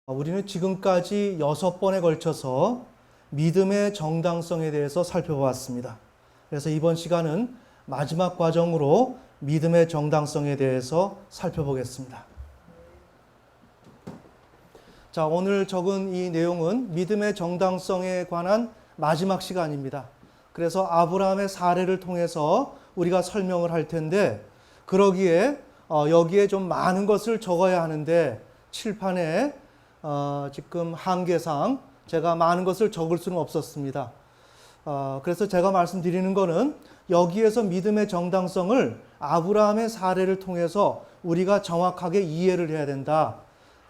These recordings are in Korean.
우리는 지금까지 6번에 걸쳐서 믿음의 정당성에 대해서 살펴보았습니다. 그래서 이번 시간은 마지막 과정으로 믿음의 정당성에 대해서 살펴보겠습니다. 자, 오늘 적은 이 내용은 믿음의 정당성에 관한 마지막 시간입니다. 그래서 아브라함의 사례를 통해서 우리가 설명을 할 텐데, 그러기에 여기에 좀 많은 것을 적어야 하는데 칠판에 지금 한계상 제가 많은 것을 적을 수는 없었습니다. 그래서 제가 말씀드리는 것은 여기에서 믿음의 정당성을 아브라함의 사례를 통해서 우리가 정확하게 이해를 해야 된다.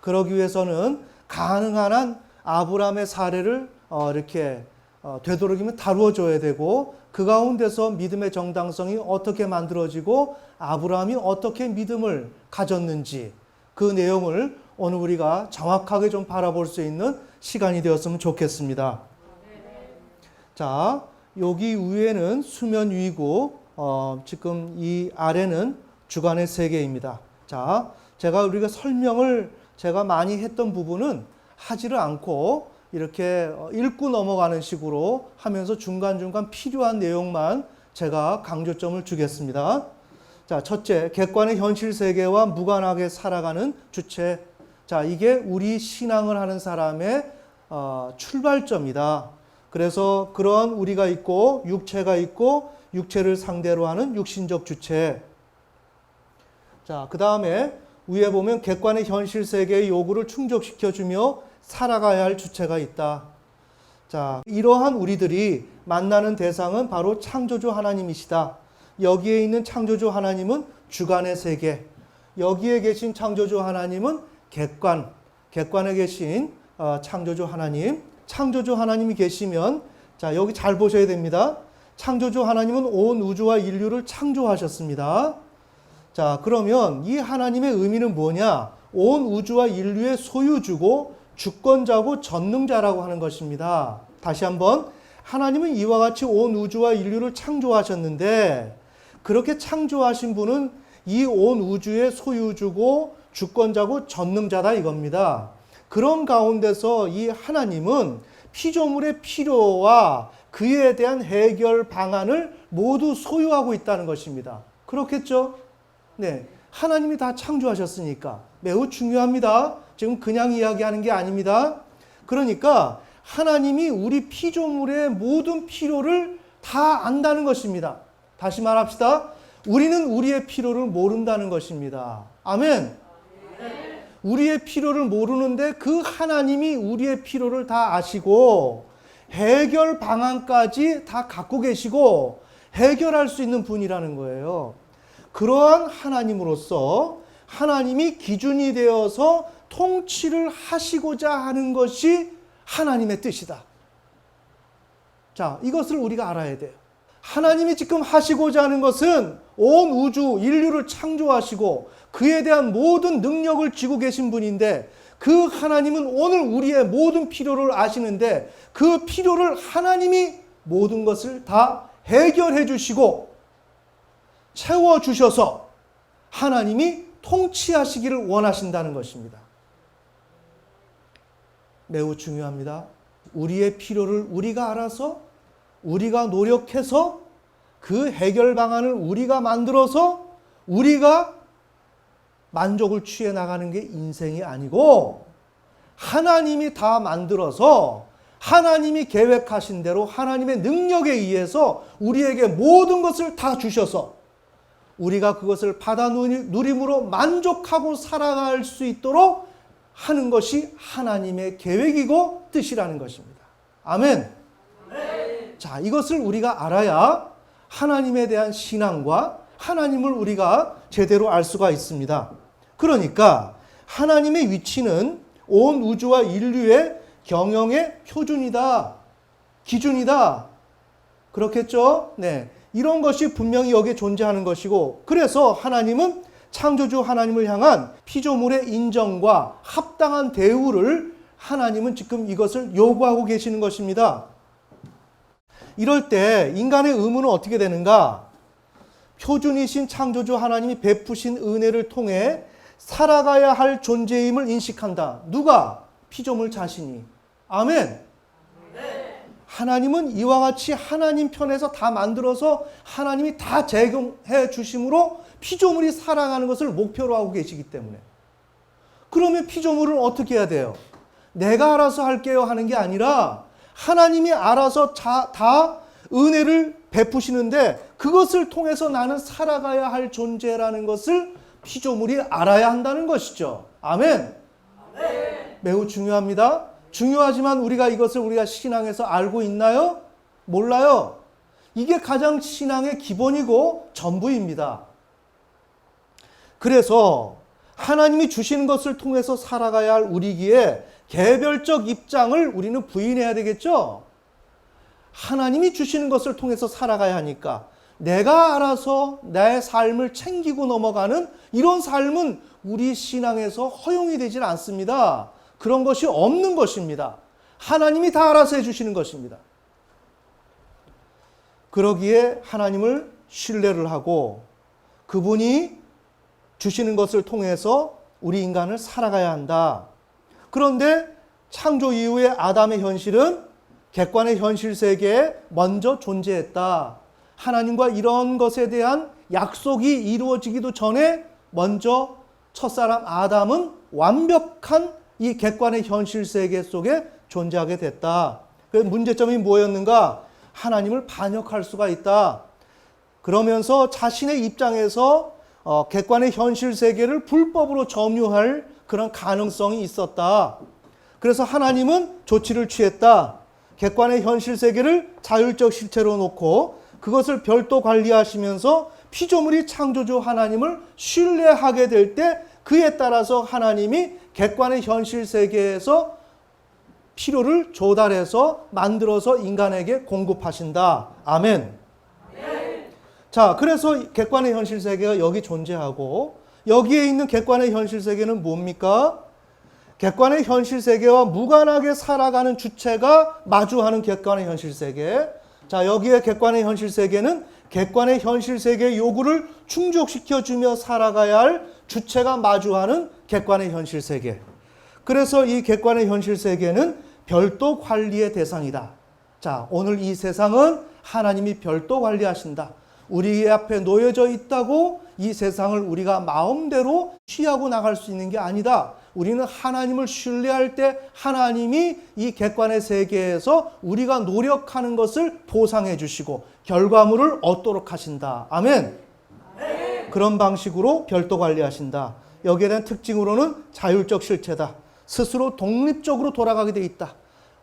그러기 위해서는 가능한 한 아브라함의 사례를 이렇게 되도록이면 다루어 줘야 되고, 그 가운데서 믿음의 정당성이 어떻게 만들어지고 아브라함이 어떻게 믿음을 가졌는지 그 내용을 오늘 우리가 정확하게 좀 바라볼 수 있는 시간이 되었으면 좋겠습니다. 자, 여기 위에는 수면 위고 지금 이 아래는 주간의 세계입니다. 자, 우리가 설명을 제가 많이 했던 부분은 하지를 않고 이렇게 읽고 넘어가는 식으로 하면서 중간중간 필요한 내용만 제가 강조점을 주겠습니다. 자, 첫째, 객관의 현실 세계와 무관하게 살아가는 주체. 자, 이게 우리 신앙을 하는 사람의 출발점이다. 그래서 그런 우리가 있고 육체가 있고 육체를 상대로 하는 육신적 주체. 자, 그 다음에 위에 보면 객관의 현실 세계의 요구를 충족시켜주며 살아가야 할 주체가 있다. 자, 이러한 우리들이 만나는 대상은 바로 창조주 하나님이시다. 여기에 있는 창조주 하나님은 주관의 세계, 여기에 계신 창조주 하나님은 객관에 계신 창조주 하나님. 창조주 하나님이 계시면, 자, 여기 잘 보셔야 됩니다. 창조주 하나님은 온 우주와 인류를 창조하셨습니다. 자, 그러면 이 하나님의 의미는 뭐냐? 온 우주와 인류의 소유주고 주권자고 전능자라고 하는 것입니다. 다시 한번, 하나님은 이와 같이 온 우주와 인류를 창조하셨는데, 그렇게 창조하신 분은 이 온 우주의 소유주고 주권자고 전능자다 이겁니다. 그런 가운데서 이 하나님은 피조물의 필요와 그에 대한 해결 방안을 모두 소유하고 있다는 것입니다. 그렇겠죠? 네, 하나님이 다 창조하셨으니까 매우 중요합니다. 지금 그냥 이야기하는 게 아닙니다. 그러니까 하나님이 우리 피조물의 모든 필요를 다 안다는 것입니다. 다시 말합시다. 우리는 우리의 필요를 모른다는 것입니다. 아멘. 우리의 필요를 모르는데 그 하나님이 우리의 필요를 다 아시고 해결 방안까지 다 갖고 계시고 해결할 수 있는 분이라는 거예요. 그러한 하나님으로서 하나님이 기준이 되어서 통치를 하시고자 하는 것이 하나님의 뜻이다. 자, 이것을 우리가 알아야 돼요. 하나님이 지금 하시고자 하는 것은 온 우주, 인류를 창조하시고 그에 대한 모든 능력을 쥐고 계신 분인데, 그 하나님은 오늘 우리의 모든 필요를 아시는데 그 필요를 하나님이 모든 것을 다 해결해 주시고 채워주셔서 하나님이 통치하시기를 원하신다는 것입니다. 매우 중요합니다. 우리의 필요를 우리가 알아서 우리가 노력해서 그 해결 방안을 우리가 만들어서 우리가 만족을 취해 나가는 게 인생이 아니고, 하나님이 다 만들어서 하나님이 계획하신 대로 하나님의 능력에 의해서 우리에게 모든 것을 다 주셔서 우리가 그것을 받아 누림으로 만족하고 살아갈 수 있도록 하는 것이 하나님의 계획이고 뜻이라는 것입니다. 아멘. 자, 이것을 우리가 알아야 하나님에 대한 신앙과 하나님을 우리가 제대로 알 수가 있습니다. 그러니까 하나님의 위치는 온 우주와 인류의 경영의 표준이다, 기준이다. 그렇겠죠? 네. 이런 것이 분명히 여기에 존재하는 것이고, 그래서 하나님은 창조주 하나님을 향한 피조물의 인정과 합당한 대우를 하나님은 지금 이것을 요구하고 계시는 것입니다. 이럴 때 인간의 의무는 어떻게 되는가? 표준이신 창조주 하나님이 베푸신 은혜를 통해 살아가야 할 존재임을 인식한다. 누가? 피조물 자신이. 아멘. 하나님은 이와 같이 하나님 편에서 다 만들어서 하나님이 다 제공해 주심으로 피조물이 살아가는 것을 목표로 하고 계시기 때문에. 그러면 피조물은 어떻게 해야 돼요? 내가 알아서 할게요 하는 게 아니라 하나님이 알아서 다 은혜를 베푸시는데 그것을 통해서 나는 살아가야 할 존재라는 것을 피조물이 알아야 한다는 것이죠. 아멘. 매우 중요합니다. 중요하지만 우리가 신앙에서 알고 있나요? 몰라요. 이게 가장 신앙의 기본이고 전부입니다. 그래서 하나님이 주시는 것을 통해서 살아가야 할 우리기에 개별적 입장을 우리는 부인해야 되겠죠? 하나님이 주시는 것을 통해서 살아가야 하니까 내가 알아서 내 삶을 챙기고 넘어가는 이런 삶은 우리 신앙에서 허용이 되질 않습니다. 그런 것이 없는 것입니다. 하나님이 다 알아서 해주시는 것입니다. 그러기에 하나님을 신뢰를 하고 그분이 주시는 것을 통해서 우리 인간을 살아가야 한다. 그런데 창조 이후의 아담의 현실은 객관의 현실 세계에 먼저 존재했다. 하나님과 이런 것에 대한 약속이 이루어지기도 전에 먼저 첫사람 아담은 완벽한 이 객관의 현실 세계 속에 존재하게 됐다. 그래서 문제점이 뭐였는가? 하나님을 반역할 수가 있다. 그러면서 자신의 입장에서 객관의 현실 세계를 불법으로 점유할 그런 가능성이 있었다. 그래서 하나님은 조치를 취했다. 객관의 현실 세계를 자율적 실체로 놓고 그것을 별도 관리하시면서 피조물이 창조주 하나님을 신뢰하게 될 때 그에 따라서 하나님이 객관의 현실 세계에서 필요를 조달해서 만들어서 인간에게 공급하신다. 아멘. 자, 그래서 객관의 현실 세계가 여기 존재하고 여기에 있는 객관의 현실 세계는 뭡니까? 객관의 현실 세계와 무관하게 살아가는 주체가 마주하는 객관의 현실 세계. 자, 여기에 객관의 현실 세계는 객관의 현실 세계의 요구를 충족시켜주며 살아가야 할 주체가 마주하는 객관의 현실 세계. 그래서 이 객관의 현실 세계는 별도 관리의 대상이다. 자, 오늘 이 세상은 하나님이 별도 관리하신다. 우리 앞에 놓여져 있다고 이 세상을 우리가 마음대로 취하고 나갈 수 있는 게 아니다. 우리는 하나님을 신뢰할 때 하나님이 이 객관의 세계에서 우리가 노력하는 것을 보상해 주시고 결과물을 얻도록 하신다. 아멘. 그런 방식으로 별도 관리하신다. 여기에 대한 특징으로는 자율적 실체다. 스스로 독립적으로 돌아가게 돼 있다.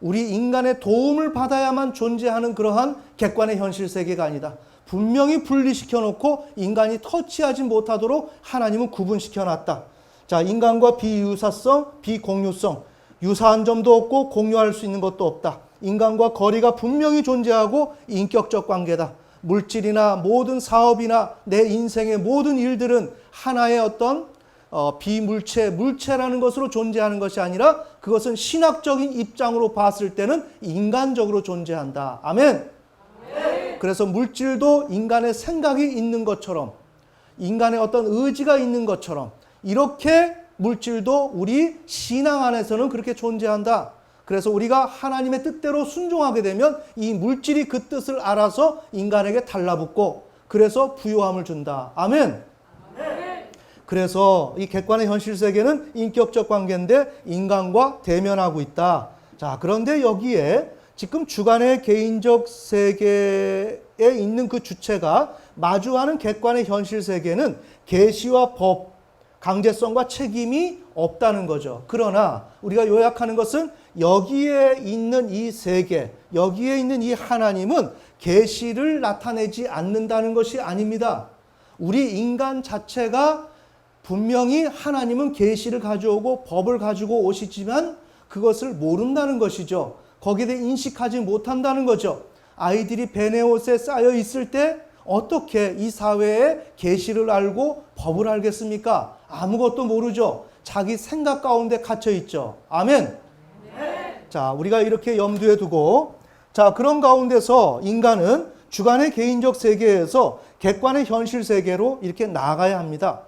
우리 인간의 도움을 받아야만 존재하는 그러한 객관의 현실 세계가 아니다. 분명히 분리시켜 놓고 인간이 터치하지 못하도록 하나님은 구분시켜 놨다. 자, 인간과 비유사성, 비공유성, 유사한 점도 없고 공유할 수 있는 것도 없다. 인간과 거리가 분명히 존재하고 인격적 관계다. 물질이나 모든 사업이나 내 인생의 모든 일들은 하나의 어떤 비물체, 물체라는 것으로 존재하는 것이 아니라 그것은 신학적인 입장으로 봤을 때는 인간적으로 존재한다. 아멘. 그래서 물질도 인간의 생각이 있는 것처럼 인간의 어떤 의지가 있는 것처럼 이렇게 물질도 우리 신앙 안에서는 그렇게 존재한다. 그래서 우리가 하나님의 뜻대로 순종하게 되면 이 물질이 그 뜻을 알아서 인간에게 달라붙고 그래서 부요함을 준다. 아멘. 그래서 이 객관의 현실 세계는 인격적 관계인데 인간과 대면하고 있다. 자, 그런데 여기에 지금 주관의 개인적 세계에 있는 그 주체가 마주하는 객관의 현실 세계는 계시와 법, 강제성과 책임이 없다는 거죠. 그러나 우리가 요약하는 것은 여기에 있는 이 세계, 여기에 있는 이 하나님은 계시를 나타내지 않는다는 것이 아닙니다. 우리 인간 자체가 분명히 하나님은 계시를 가져오고 법을 가지고 오시지만 그것을 모른다는 것이죠. 거기에 대해 인식하지 못한다는 거죠. 아이들이 벤의 옷에 쌓여 있을 때 어떻게 이 사회에 계시를 알고 법을 알겠습니까? 아무것도 모르죠. 자기 생각 가운데 갇혀 있죠. 아멘. 자, 우리가 이렇게 염두에 두고 자, 그런 가운데서 인간은 주관의 개인적 세계에서 객관의 현실 세계로 이렇게 나아가야 합니다.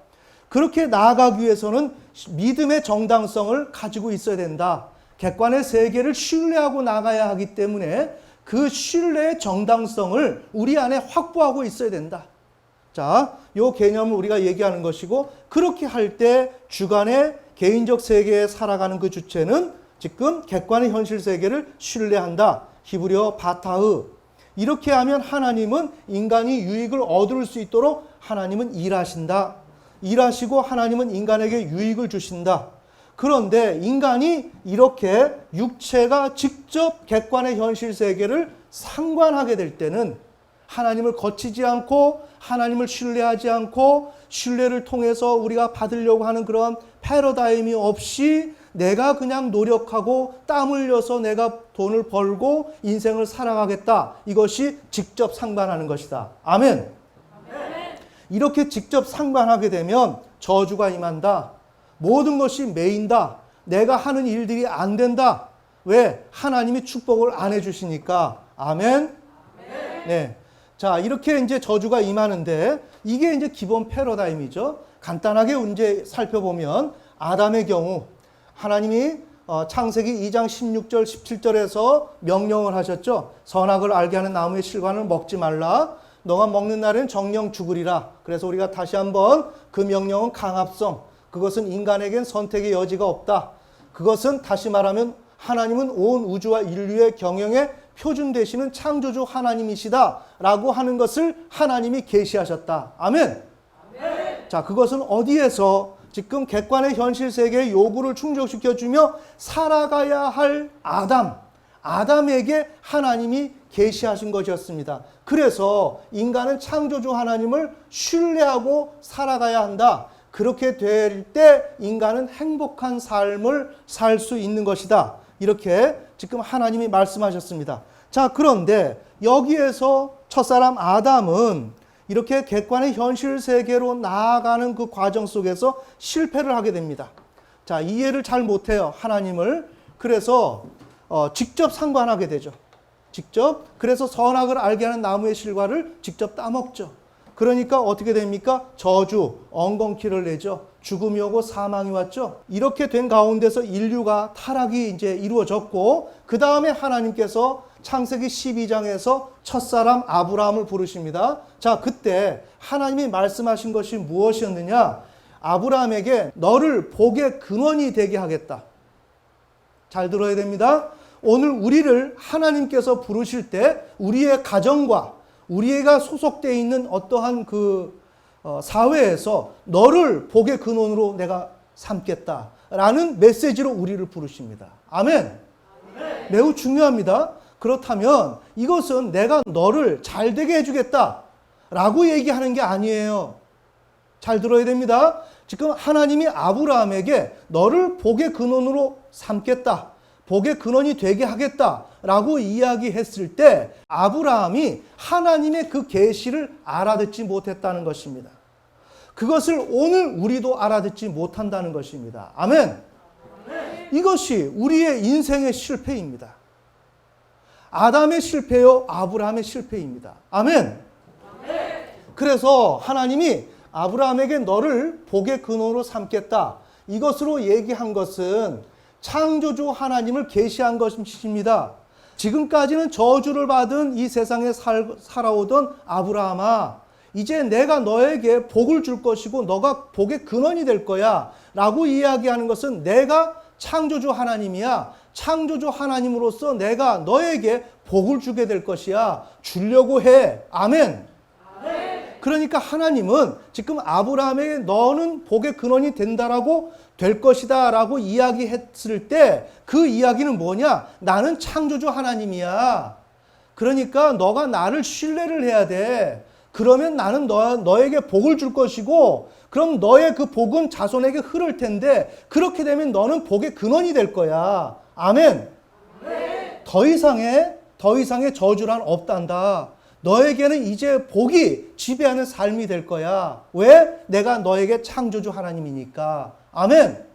그렇게 나아가기 위해서는 믿음의 정당성을 가지고 있어야 된다. 객관의 세계를 신뢰하고 나가야 하기 때문에 그 신뢰의 정당성을 우리 안에 확보하고 있어야 된다. 자, 요 개념을 우리가 얘기하는 것이고, 그렇게 할 때 주관의 개인적 세계에 살아가는 그 주체는 지금 객관의 현실 세계를 신뢰한다. 히브리어 바타흐. 이렇게 하면 하나님은 인간이 유익을 얻을 수 있도록 하나님은 일하신다. 일하시고 하나님은 인간에게 유익을 주신다. 그런데 인간이 이렇게 육체가 직접 객관의 현실 세계를 상관하게 될 때는 하나님을 거치지 않고 하나님을 신뢰하지 않고 신뢰를 통해서 우리가 받으려고 하는 그런 패러다임이 없이 내가 그냥 노력하고 땀 흘려서 내가 돈을 벌고 인생을 살아가겠다. 이것이 직접 상관하는 것이다. 아멘. 이렇게 직접 상관하게 되면 저주가 임한다. 모든 것이 매인다. 내가 하는 일들이 안 된다. 왜? 하나님이 축복을 안 해주시니까. 아멘. 네. 자, 이렇게 이제 저주가 임하는데 이게 이제 기본 패러다임이죠. 간단하게 이제 살펴보면 아담의 경우 하나님이 창세기 2장 16절 17절에서 명령을 하셨죠. 선악을 알게 하는 나무의 실과를 먹지 말라. 너가 먹는 날엔 정령 죽으리라. 그래서 우리가 다시 한번 그 명령은 강압성. 그것은 인간에겐 선택의 여지가 없다. 그것은 다시 말하면 하나님은 온 우주와 인류의 경영에 표준 되시는 창조주 하나님이시다 라고 하는 것을 하나님이 계시하셨다. 아멘. 자, 그것은 어디에서 지금 객관의 현실 세계의 요구를 충족시켜주며 살아가야 할 아담에게 하나님이 계시하신 것이었습니다. 그래서 인간은 창조주 하나님을 신뢰하고 살아가야 한다. 그렇게 될 때 인간은 행복한 삶을 살 수 있는 것이다. 이렇게 지금 하나님이 말씀하셨습니다. 자, 그런데 여기에서 첫사람 아담은 이렇게 객관의 현실 세계로 나아가는 그 과정 속에서 실패를 하게 됩니다. 자, 이해를 잘 못해요, 하나님을. 그래서 직접 상관하게 되죠. 직접. 그래서 선악을 알게 하는 나무의 실과를 직접 따먹죠. 그러니까 어떻게 됩니까? 저주, 엉겅퀴를 내죠. 죽음이 오고 사망이 왔죠. 이렇게 된 가운데서 인류가 타락이 이제 이루어졌고, 그 다음에 하나님께서 창세기 12장에서 첫사람 아브라함을 부르십니다. 자, 그때 하나님이 말씀하신 것이 무엇이었느냐? 아브라함에게 너를 복의 근원이 되게 하겠다. 잘 들어야 됩니다. 오늘 우리를 하나님께서 부르실 때 우리의 가정과 우리가 소속되어 있는 어떠한 그 사회에서 너를 복의 근원으로 내가 삼겠다라는 메시지로 우리를 부르십니다. 아멘. 매우 중요합니다. 그렇다면 이것은 내가 너를 잘되게 해주겠다라고 얘기하는 게 아니에요. 잘 들어야 됩니다. 지금 하나님이 아브라함에게 너를 복의 근원으로 삼겠다. 복의 근원이 되게 하겠다라고 이야기했을 때 아브라함이 하나님의 그 계시를 알아듣지 못했다는 것입니다. 그것을 오늘 우리도 알아듣지 못한다는 것입니다. 아멘. 이것이 우리의 인생의 실패입니다. 아담의 실패요, 아브라함의 실패입니다. 아멘. 그래서 하나님이 아브라함에게 너를 복의 근원으로 삼겠다. 이것으로 얘기한 것은 창조주 하나님을 계시한 것입니다. 지금까지는 저주를 받은 이 세상에 살아오던 아브라함아, 이제 내가 너에게 복을 줄 것이고 너가 복의 근원이 될 거야 라고 이야기하는 것은 내가 창조주 하나님이야. 창조주 하나님으로서 내가 너에게 복을 주게 될 것이야. 주려고 해. 아멘. 그러니까 하나님은 지금 아브라함에게 너는 복의 근원이 된다라고 될 것이다 라고 이야기했을 때 그 이야기는 뭐냐? 나는 창조주 하나님이야. 그러니까 너가 나를 신뢰를 해야 돼. 그러면 나는 너에게 복을 줄 것이고 그럼 너의 그 복은 자손에게 흐를 텐데 그렇게 되면 너는 복의 근원이 될 거야. 아멘. 더 이상의 저주란 없단다. 너에게는 이제 복이 지배하는 삶이 될 거야. 왜? 내가 너에게 창조주 하나님이니까. 아멘.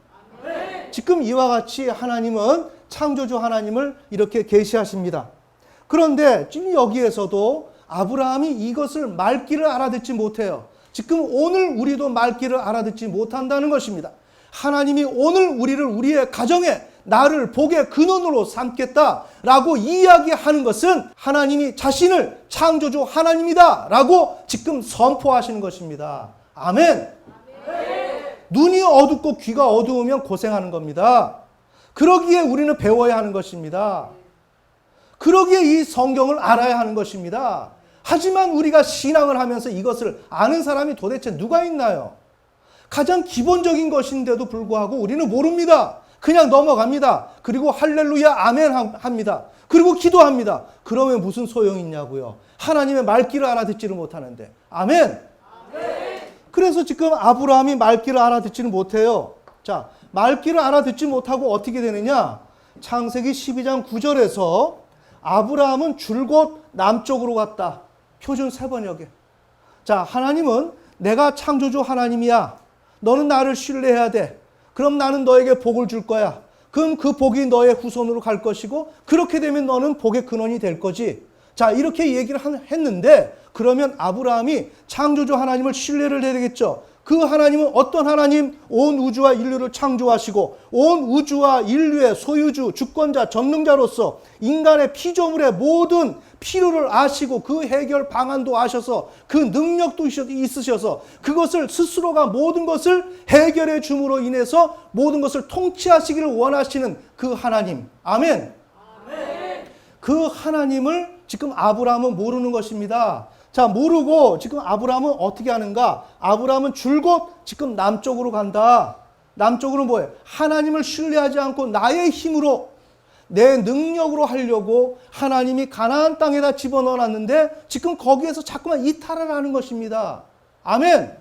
지금 이와 같이 하나님은 창조주 하나님을 이렇게 계시하십니다. 그런데 지금 여기에서도 아브라함이 이것을 말귀를 알아듣지 못해요. 지금 오늘 우리도 말귀를 알아듣지 못한다는 것입니다. 하나님이 오늘 우리를 우리의 가정에 나를 복의 근원으로 삼겠다라고 이야기하는 것은 하나님이 자신을 창조주 하나님이다 라고 지금 선포하시는 것입니다. 아멘. 눈이 어둡고 귀가 어두우면 고생하는 겁니다. 그러기에 우리는 배워야 하는 것입니다. 그러기에 이 성경을 알아야 하는 것입니다. 하지만 우리가 신앙을 하면서 이것을 아는 사람이 도대체 누가 있나요? 가장 기본적인 것인데도 불구하고 우리는 모릅니다. 그냥 넘어갑니다. 그리고 할렐루야 아멘 합니다. 그리고 기도합니다. 그러면 무슨 소용이 있냐고요. 하나님의 말귀를 알아듣지를 못하는데. 아멘. 그래서 지금 아브라함이 말귀를 알아듣지는 못해요. 자, 말귀를 알아듣지 못하고 어떻게 되느냐? 창세기 12장 9절에서 아브라함은 줄곧 남쪽으로 갔다. 표준 세번역에. 자, 하나님은 내가 창조주 하나님이야. 너는 나를 신뢰해야 돼. 그럼 나는 너에게 복을 줄 거야. 그럼 그 복이 너의 후손으로 갈 것이고 그렇게 되면 너는 복의 근원이 될 거지. 자, 이렇게 얘기를 했는데 그러면 아브라함이 창조주 하나님을 신뢰를 해야 되겠죠. 그 하나님은 어떤 하나님? 온 우주와 인류를 창조하시고 온 우주와 인류의 소유주, 주권자, 전능자로서 인간의 피조물의 모든 필요를 아시고 그 해결 방안도 아셔서 그 능력도 있으셔서 그것을 스스로가 모든 것을 해결해 줌으로 인해서 모든 것을 통치하시기를 원하시는 그 하나님. 아멘. 그 하나님을 지금 아브라함은 모르는 것입니다. 자, 모르고 지금 아브라함은 어떻게 하는가? 아브라함은 줄곧 지금 남쪽으로 간다. 남쪽으로 뭐예요? 하나님을 신뢰하지 않고 나의 힘으로 내 능력으로 하려고 하나님이 가나안 땅에다 집어넣어놨는데 지금 거기에서 자꾸만 이탈을 하는 것입니다. 아멘.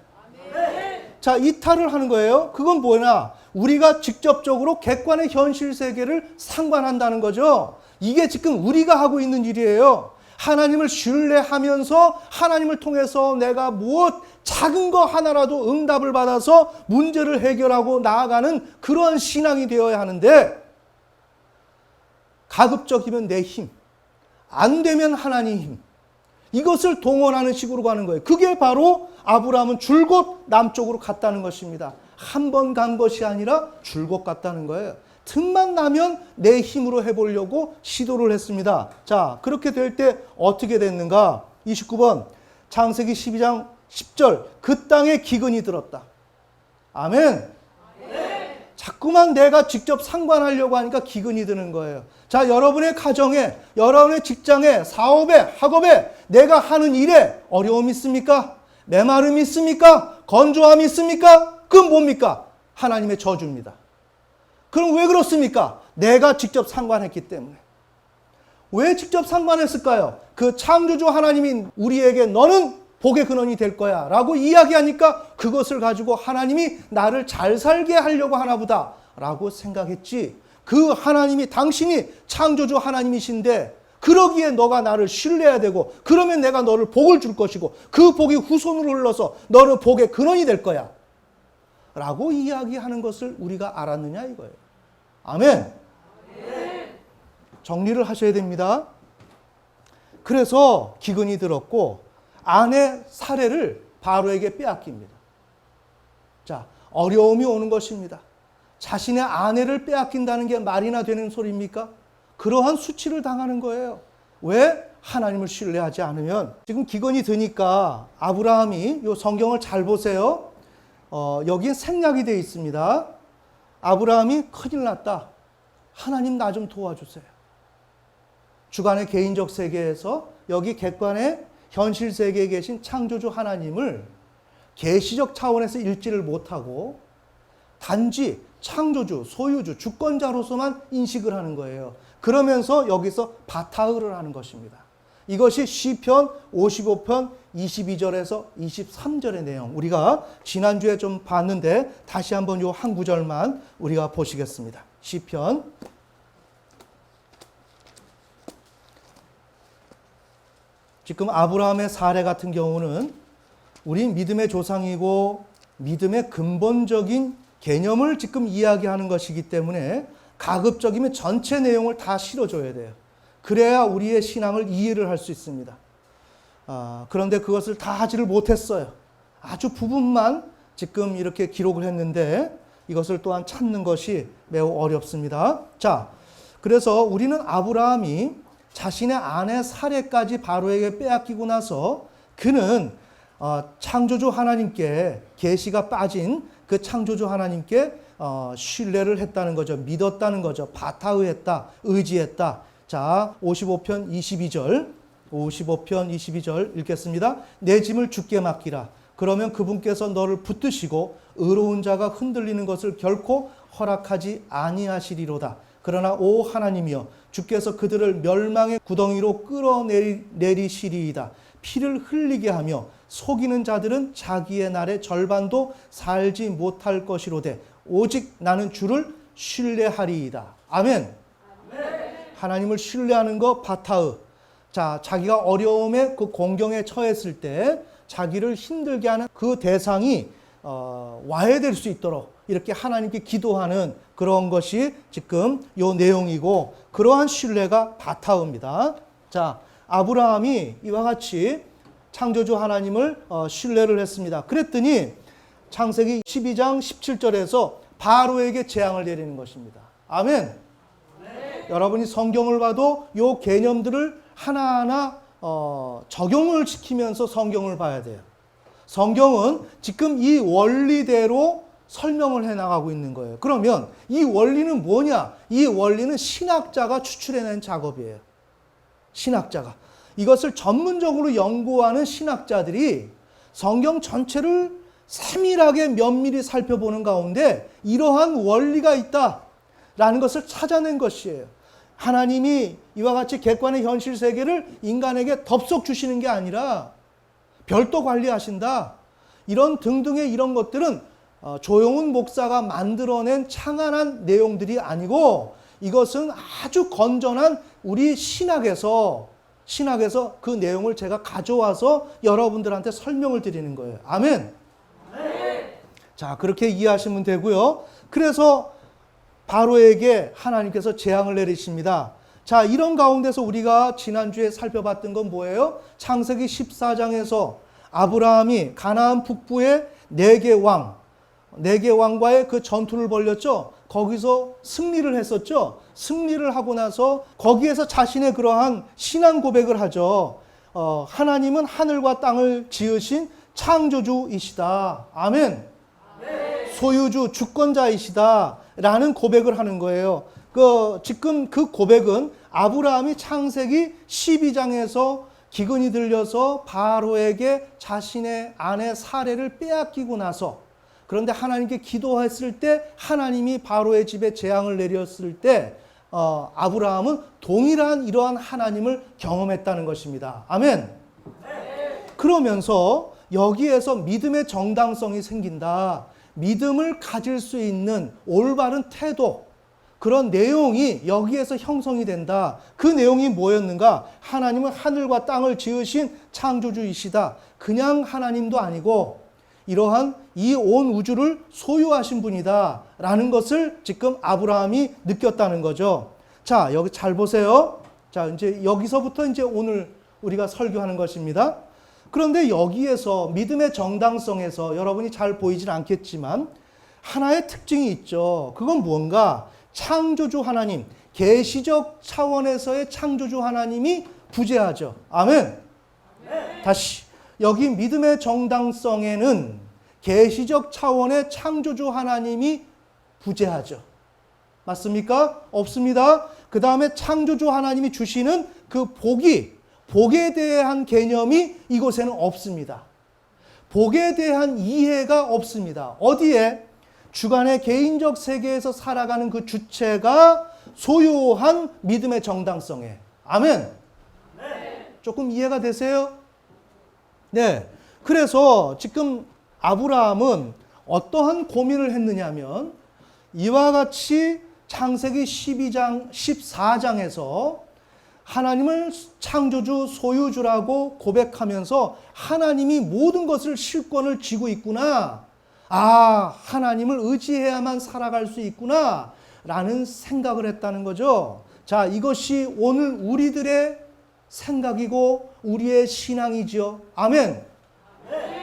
자, 이탈을 하는 거예요. 그건 뭐냐? 우리가 직접적으로 객관의 현실 세계를 상관한다는 거죠. 이게 지금 우리가 하고 있는 일이에요. 하나님을 신뢰하면서 하나님을 통해서 내가 무엇 작은 거 하나라도 응답을 받아서 문제를 해결하고 나아가는 그러한 신앙이 되어야 하는데 가급적이면 내 힘, 안 되면 하나님 힘, 이것을 동원하는 식으로 가는 거예요. 그게 바로 아브라함은 줄곧 남쪽으로 갔다는 것입니다. 한 번 간 것이 아니라 줄곧 갔다는 거예요. 틈만 나면 내 힘으로 해보려고 시도를 했습니다. 자, 그렇게 될 때 어떻게 됐는가? 29번 창세기 12장 10절 그 땅에 기근이 들었다. 아멘. 자꾸만 내가 직접 상관하려고 하니까 기근이 드는 거예요. 자, 여러분의 가정에, 여러분의 직장에, 사업에, 학업에 내가 하는 일에 어려움이 있습니까? 메마름이 있습니까? 건조함이 있습니까? 그건 뭡니까? 하나님의 저주입니다. 그럼 왜 그렇습니까? 내가 직접 상관했기 때문에. 왜 직접 상관했을까요? 그 창조주 하나님이 우리에게 너는 복의 근원이 될 거야 라고 이야기하니까 그것을 가지고 하나님이 나를 잘 살게 하려고 하나 보다 라고 생각했지. 그 하나님이 당신이 창조주 하나님이신데 그러기에 너가 나를 신뢰해야 되고 그러면 내가 너를 복을 줄 것이고 그 복이 후손으로 흘러서 너는 복의 근원이 될 거야 라고 이야기하는 것을 우리가 알았느냐 이거예요. 아멘. 정리를 하셔야 됩니다. 그래서 기근이 들었고 아내 사례를 바로에게 빼앗깁니다. 자, 어려움이 오는 것입니다. 자신의 아내를 빼앗긴다는 게 말이나 되는 소리입니까? 그러한 수치를 당하는 거예요. 왜? 하나님을 신뢰하지 않으면. 지금 기근이 드니까 아브라함이 이 성경을 잘 보세요. 여기에 생략이 되어 있습니다. 아브라함이 큰일 났다. 하나님 나 좀 도와주세요. 주관의 개인적 세계에서 여기 객관의 현실 세계에 계신 창조주 하나님을 계시적 차원에서 읽지를 못하고 단지 창조주, 소유주, 주권자로서만 인식을 하는 거예요. 그러면서 여기서 바타흐를 하는 것입니다. 이것이 시편 55편 22절에서 23절의 내용. 우리가 지난주에 좀 봤는데 다시 한번 요 한 구절만 우리가 보시겠습니다. 시편 지금 아브라함의 사례 같은 경우는 우리 믿음의 조상이고 믿음의 근본적인 개념을 지금 이야기하는 것이기 때문에 가급적이면 전체 내용을 다 실어줘야 돼요. 그래야 우리의 신앙을 이해를 할 수 있습니다. 그런데 그것을 다 하지를 못했어요. 아주 부분만 지금 이렇게 기록을 했는데 이것을 또한 찾는 것이 매우 어렵습니다. 자, 그래서 우리는 아브라함이 자신의 아내 사례까지 바로에게 빼앗기고 나서 그는 창조주 하나님께, 계시가 빠진 그 창조주 하나님께 신뢰를 했다는 거죠. 믿었다는 거죠. 바타의했다, 의지했다. 자, 55편 22절 읽겠습니다. 내 짐을 주께 맡기라. 그러면 그분께서 너를 붙드시고 의로운 자가 흔들리는 것을 결코 허락하지 아니하시리로다. 그러나 오 하나님이여, 주께서 그들을 멸망의 구덩이로 끌어내리시리이다. 피를 흘리게 하며 속이는 자들은 자기의 날의 절반도 살지 못할 것이로되 오직 나는 주를 신뢰하리이다. 아멘. 하나님을 신뢰하는 것, 바타의. 자, 자기가 어려움에 그 공경에 처했을 때 자기를 힘들게 하는 그 대상이 와해될 수 있도록 이렇게 하나님께 기도하는 그런 것이 지금 요 내용이고, 그러한 신뢰가 바타의입니다. 자, 아브라함이 이와 같이 창조주 하나님을 신뢰를 했습니다. 그랬더니 창세기 12장 17절에서 바로에게 재앙을 내리는 것입니다. 아멘. 네. 여러분이 성경을 봐도 요 개념들을 하나하나 적용을 시키면서 성경을 봐야 돼요. 성경은 지금 이 원리대로 설명을 해나가고 있는 거예요. 그러면 이 원리는 뭐냐? 이 원리는 신학자가 추출해낸 작업이에요. 신학자가. 이것을 전문적으로 연구하는 신학자들이 성경 전체를 세밀하게 면밀히 살펴보는 가운데 이러한 원리가 있다라는 것을 찾아낸 것이에요. 하나님이 이와 같이 객관의 현실 세계를 인간에게 덥석 주시는 게 아니라 별도 관리하신다. 이런 등등의 이런 것들은 조용훈 목사가 만들어낸 창안한 내용들이 아니고 이것은 아주 건전한 우리 신학에서 그 내용을 제가 가져와서 여러분들한테 설명을 드리는 거예요. 아멘. 네. 자, 그렇게 이해하시면 되고요. 그래서 바로에게 하나님께서 재앙을 내리십니다. 자, 이런 가운데서 우리가 지난주에 살펴봤던 건 뭐예요? 창세기 14장에서 아브라함이 가나안 북부의 네 개 왕과의 그 전투를 벌였죠. 거기서 승리를 했었죠. 승리를 하고 나서 거기에서 자신의 그러한 신앙 고백을 하죠. 하나님은 하늘과 땅을 지으신 창조주이시다. 아멘. 소유주, 주권자이시다. 라는 고백을 하는 거예요. 지금 그 고백은 아브라함이 창세기 12장에서 기근이 들려서 바로에게 자신의 아내 사례를 빼앗기고 나서, 그런데 하나님께 기도했을 때 하나님이 바로의 집에 재앙을 내렸을 때 아브라함은 동일한 이러한 하나님을 경험했다는 것입니다. 아멘. 그러면서 여기에서 믿음의 정당성이 생긴다. 믿음을 가질 수 있는 올바른 태도, 그런 내용이 여기에서 형성이 된다. 그 내용이 뭐였는가? 하나님은 하늘과 땅을 지으신 창조주이시다. 그냥 하나님도 아니고 이러한 이 온 우주를 소유하신 분이다 라는 것을 지금 아브라함이 느꼈다는 거죠. 자, 여기 잘 보세요. 자, 이제 여기서부터 이제 오늘 우리가 설교하는 것입니다. 그런데 여기에서 믿음의 정당성에서 여러분이 잘 보이진 않겠지만 하나의 특징이 있죠. 그건 뭔가? 창조주 하나님, 계시적 차원에서의 창조주 하나님이 부재하죠. 아멘. 네. 다시, 여기 믿음의 정당성에는 계시적 차원의 창조주 하나님이 부재하죠. 맞습니까? 없습니다. 그 다음에 창조주 하나님이 주시는 그 복에 대한 개념이 이곳에는 없습니다. 복에 대한 이해가 없습니다. 어디에? 주간의 개인적 세계에서 살아가는 그 주체가 소유한 믿음의 정당성에. 아멘. 네. 조금 이해가 되세요? 네. 그래서 지금 아브라함은 어떠한 고민을 했느냐면 이와 같이 창세기 14장에서 하나님을 창조주, 소유주라고 고백하면서 하나님이 모든 것을 실권을 쥐고 있구나. 하나님을 의지해야만 살아갈 수 있구나 라는 생각을 했다는 거죠. 자, 이것이 오늘 우리들의 생각이고 우리의 신앙이지요. 아멘.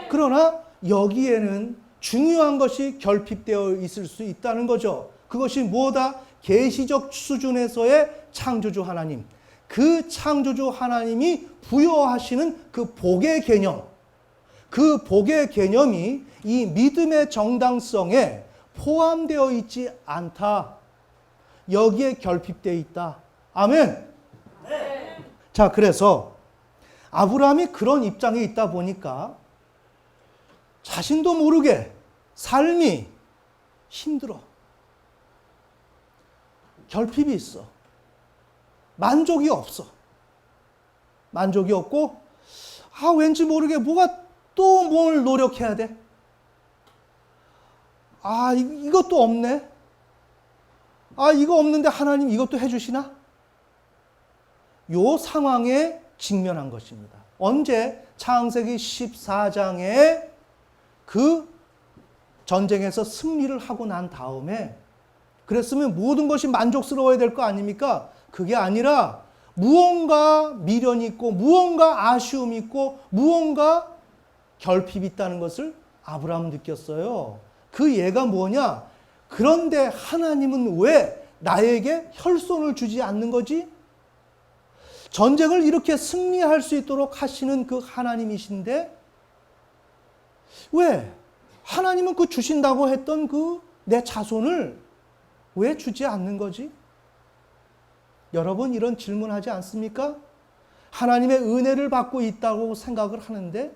그러나 여기에는 중요한 것이 결핍되어 있을 수 있다는 거죠. 그것이 뭐다? 계시적 수준에서의 창조주 하나님. 그 창조주 하나님이 부여하시는 그 복의 개념. 그 복의 개념이 이 믿음의 정당성에 포함되어 있지 않다. 여기에 결핍되어 있다. 아멘. 네. 자, 그래서 아브라함이 그런 입장에 있다 보니까 자신도 모르게 삶이 힘들어. 결핍이 있어. 만족이 없어. 만족이 없고, 왠지 모르게 뭐가 또 뭘 노력해야 돼? 이것도 없네. 이거 없는데 하나님 이것도 해주시나? 요 상황에 직면한 것입니다. 언제? 창세기 14장에 그 전쟁에서 승리를 하고 난 다음에, 그랬으면 모든 것이 만족스러워야 될 거 아닙니까? 그게 아니라 무언가 미련이 있고 무언가 아쉬움이 있고 무언가 결핍이 있다는 것을 아브라함은 느꼈어요. 그 예가 뭐냐? 그런데 하나님은 왜 나에게 혈손을 주지 않는 거지? 전쟁을 이렇게 승리할 수 있도록 하시는 그 하나님이신데 왜 하나님은 그 주신다고 했던 그 내 자손을 왜 주지 않는 거지? 여러분 이런 질문하지 않습니까? 하나님의 은혜를 받고 있다고 생각을 하는데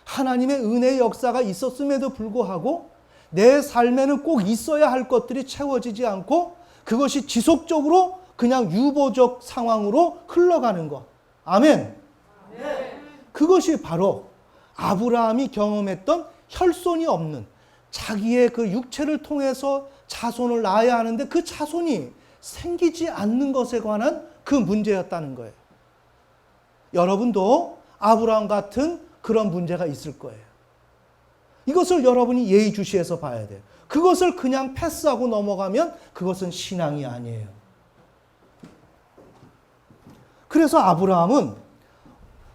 하나님의 은혜의 역사가 있었음에도 불구하고 내 삶에는 꼭 있어야 할 것들이 채워지지 않고 그것이 지속적으로 그냥 유보적 상황으로 흘러가는 것. 아멘. 그것이 바로 아브라함이 경험했던 혈손이 없는 자기의 그 육체를 통해서 자손을 낳아야 하는데 그 자손이 생기지 않는 것에 관한 그 문제였다는 거예요. 여러분도 아브라함 같은 그런 문제가 있을 거예요. 이것을 여러분이 예의주시해서 봐야 돼요. 그것을 그냥 패스하고 넘어가면 그것은 신앙이 아니에요. 그래서 아브라함은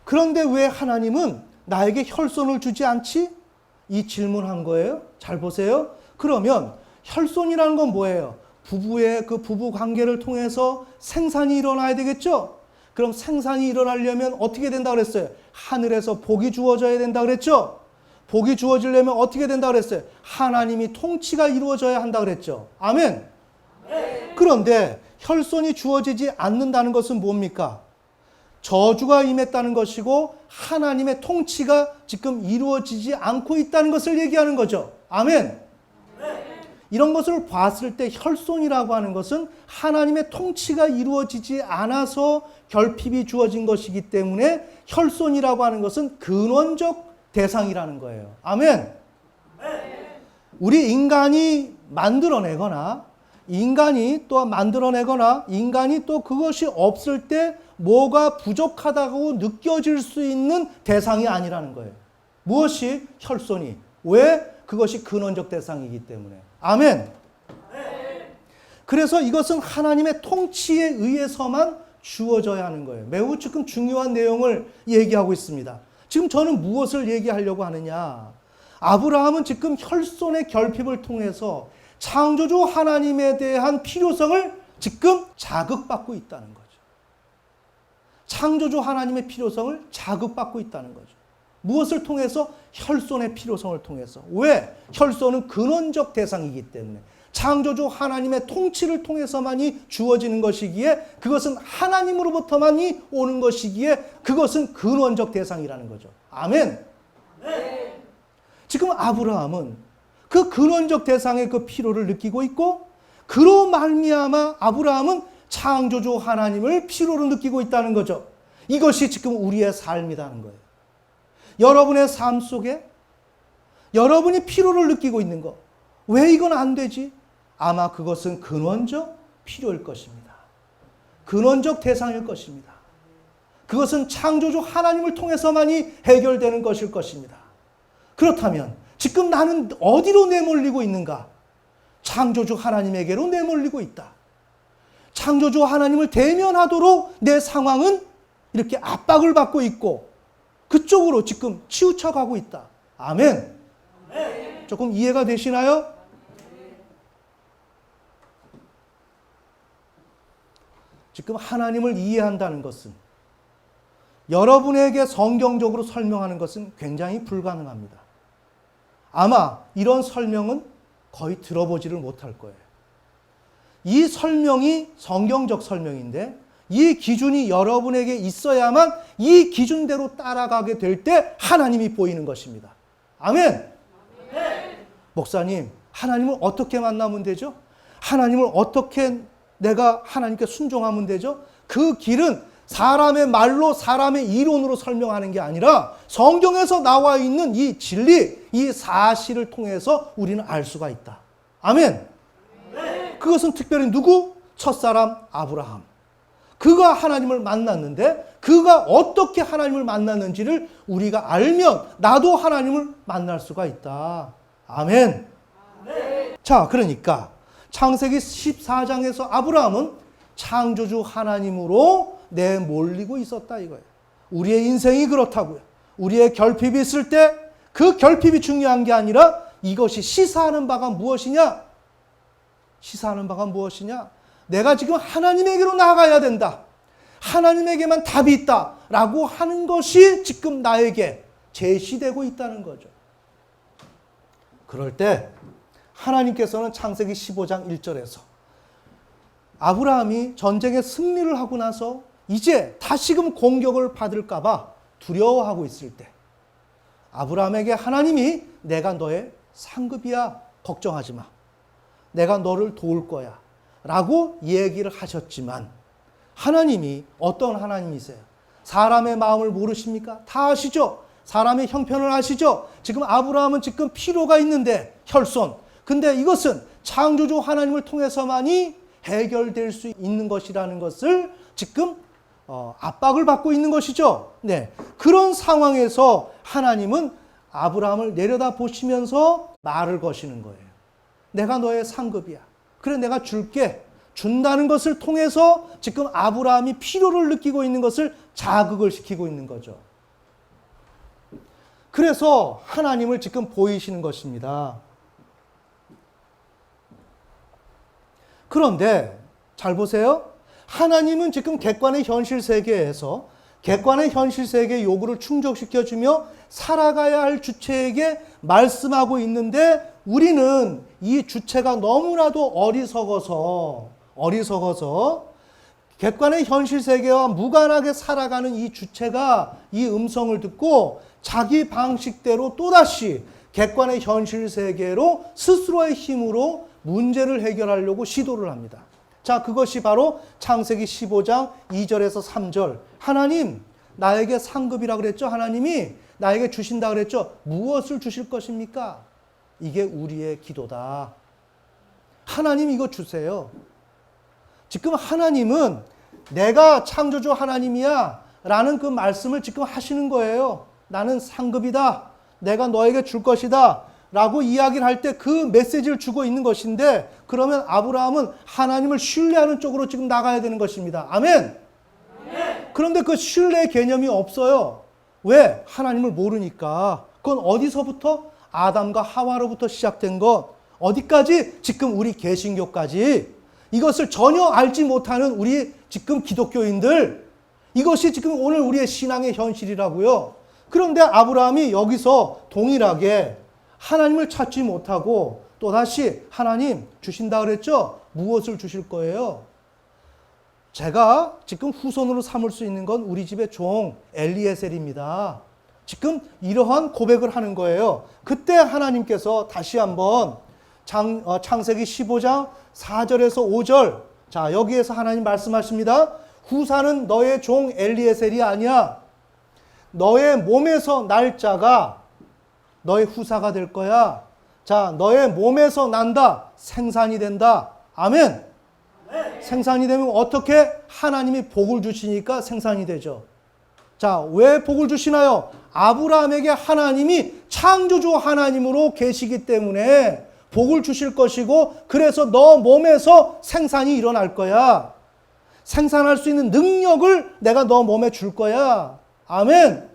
그런데 왜 하나님은 나에게 혈손을 주지 않지? 이 질문한 거예요. 잘 보세요. 그러면 혈손이라는 건 뭐예요? 부부의 그 부부 관계를 통해서 생산이 일어나야 되겠죠? 그럼 생산이 일어나려면 어떻게 된다 그랬어요? 하늘에서 복이 주어져야 된다 그랬죠? 복이 주어지려면 어떻게 된다 그랬어요? 하나님이 통치가 이루어져야 한다 그랬죠? 아멘. 그런데 혈손이 주어지지 않는다는 것은 뭡니까? 저주가 임했다는 것이고 하나님의 통치가 지금 이루어지지 않고 있다는 것을 얘기하는 거죠. 아멘. 이런 것을 봤을 때 혈손이라고 하는 것은 하나님의 통치가 이루어지지 않아서 결핍이 주어진 것이기 때문에 혈손이라고 하는 것은 근원적 대상이라는 거예요. 아멘. 우리 인간이 만들어내거나 인간이 또 그것이 없을 때 뭐가 부족하다고 느껴질 수 있는 대상이 아니라는 거예요. 무엇이? 혈손이. 왜? 그것이 근원적 대상이기 때문에. 아멘. 그래서 이것은 하나님의 통치에 의해서만 주어져야 하는 거예요. 매우 지금 중요한 내용을 얘기하고 있습니다. 지금 저는 무엇을 얘기하려고 하느냐? 아브라함은 지금 혈손의 결핍을 통해서 창조주 하나님에 대한 필요성을 지금 자극받고 있다는 거죠. 창조주 하나님의 필요성을 자극받고 있다는 거죠. 무엇을 통해서? 혈손의 필요성을 통해서. 왜? 혈손은 근원적 대상이기 때문에. 창조주 하나님의 통치를 통해서만이 주어지는 것이기에 그것은 하나님으로부터만이 오는 것이기에 그것은 근원적 대상이라는 거죠. 아멘. 네. 지금 아브라함은 그 근원적 대상의 그 필요를 느끼고 있고 그로 말미암아 아브라함은 창조주 하나님을 필요로 느끼고 있다는 거죠. 이것이 지금 우리의 삶이라는 거예요. 여러분의 삶 속에 여러분이 필요를 느끼고 있는 것. 왜 이건 안 되지? 아마 그것은 근원적 필요일 것입니다. 근원적 대상일 것입니다. 그것은 창조주 하나님을 통해서만이 해결되는 것일 것입니다. 그렇다면 지금 나는 어디로 내몰리고 있는가? 창조주 하나님에게로 내몰리고 있다. 창조주 하나님을 대면하도록 내 상황은 이렇게 압박을 받고 있고 그쪽으로 지금 치우쳐 가고 있다. 아멘. 조금 이해가 되시나요? 지금 하나님을 이해한다는 것은, 여러분에게 성경적으로 설명하는 것은 굉장히 불가능합니다. 아마 이런 설명은 거의 들어보지를 못할 거예요. 이 설명이 성경적 설명인데 이 기준이 여러분에게 있어야만 이 기준대로 따라가게 될 때 하나님이 보이는 것입니다. 아멘. 목사님, 하나님을 어떻게 만나면 되죠? 하나님을 어떻게 내가 하나님께 순종하면 되죠? 그 길은 사람의 말로, 사람의 이론으로 설명하는 게 아니라 성경에서 나와 있는 이 진리, 이 사실을 통해서 우리는 알 수가 있다. 아멘. 그것은 특별히 누구? 첫사람 아브라함. 그가 하나님을 만났는데 그가 어떻게 하나님을 만났는지를 우리가 알면 나도 하나님을 만날 수가 있다. 아멘. 자, 그러니까 창세기 14장에서 아브라함은 창조주 하나님으로 내몰리고 있었다 이거예요. 우리의 인생이 그렇다고요. 우리의 결핍이 있을 때 그 결핍이 중요한 게 아니라 이것이 시사하는 바가 무엇이냐? 시사하는 바가 무엇이냐? 내가 지금 하나님에게로 나아가야 된다. 하나님에게만 답이 있다라고 하는 것이 지금 나에게 제시되고 있다는 거죠. 그럴 때 하나님께서는 창세기 15장 1절에서 아브라함이 전쟁에 승리를 하고 나서 이제 다시금 공격을 받을까 봐 두려워하고 있을 때 아브라함에게 하나님이 내가 너의 상급이야. 걱정하지 마. 내가 너를 도울 거야. 라고 얘기를 하셨지만 하나님이 어떤 하나님이세요? 사람의 마음을 모르십니까? 다 아시죠? 사람의 형편을 아시죠? 지금 아브라함은 지금 필요가 있는데 혈손. 근데 이것은 창조주 하나님을 통해서만이 해결될 수 있는 것이라는 것을 지금 압박을 받고 있는 것이죠. 네. 그런 상황에서 하나님은 아브라함을 내려다 보시면서 말을 거시는 거예요. 내가 너의 상급이야. 그래, 내가 줄게. 준다는 것을 통해서 지금 아브라함이 필요를 느끼고 있는 것을 자극을 시키고 있는 거죠. 그래서 하나님을 지금 보이시는 것입니다. 그런데 잘 보세요. 하나님은 지금 객관의 현실 세계에서 객관의 현실 세계의 요구를 충족시켜주며 살아가야 할 주체에게 말씀하고 있는데 우리는 이 주체가 너무나도 어리석어서 객관의 현실 세계와 무관하게 살아가는 이 주체가 이 음성을 듣고 자기 방식대로 또다시 객관의 현실 세계로 스스로의 힘으로 문제를 해결하려고 시도를 합니다. 자, 그것이 바로 창세기 15장 2절에서 3절. 하나님, 나에게 상급이라 그랬죠? 하나님이 나에게 주신다 그랬죠? 무엇을 주실 것입니까? 이게 우리의 기도다. 하나님 이거 주세요. 지금 하나님은 내가 창조주 하나님이야 라는 그 말씀을 지금 하시는 거예요. 나는 상급이다. 내가 너에게 줄 것이다. 라고 이야기를 할 때 그 메시지를 주고 있는 것인데 그러면 아브라함은 하나님을 신뢰하는 쪽으로 지금 나가야 되는 것입니다. 아멘. 그런데 그 신뢰의 개념이 없어요. 왜? 하나님을 모르니까. 그건 어디서부터? 아담과 하와로부터 시작된 것. 어디까지? 지금 우리 개신교까지. 이것을 전혀 알지 못하는 우리 지금 기독교인들. 이것이 지금 오늘 우리의 신앙의 현실이라고요. 그런데 아브라함이 여기서 동일하게 하나님을 찾지 못하고 또다시 하나님 주신다 그랬죠? 무엇을 주실 거예요? 제가 지금 후손으로 삼을 수 있는 건 우리 집의 종 엘리에셀입니다. 지금 이러한 고백을 하는 거예요. 그때 하나님께서 다시 한번 창세기 15장 4절에서 5절. 자, 여기에서 하나님 말씀하십니다. 후사는 너의 종 엘리에셀이 아니야. 너의 몸에서 날 자가 너의 후사가 될 거야. 자, 너의 몸에서 난다. 생산이 된다. 아멘. 네. 생산이 되면 어떻게? 하나님이 복을 주시니까 생산이 되죠. 자, 왜 복을 주시나요? 아브라함에게 하나님이 창조주 하나님으로 계시기 때문에 복을 주실 것이고 그래서 너 몸에서 생산이 일어날 거야. 생산할 수 있는 능력을 내가 너 몸에 줄 거야. 아멘.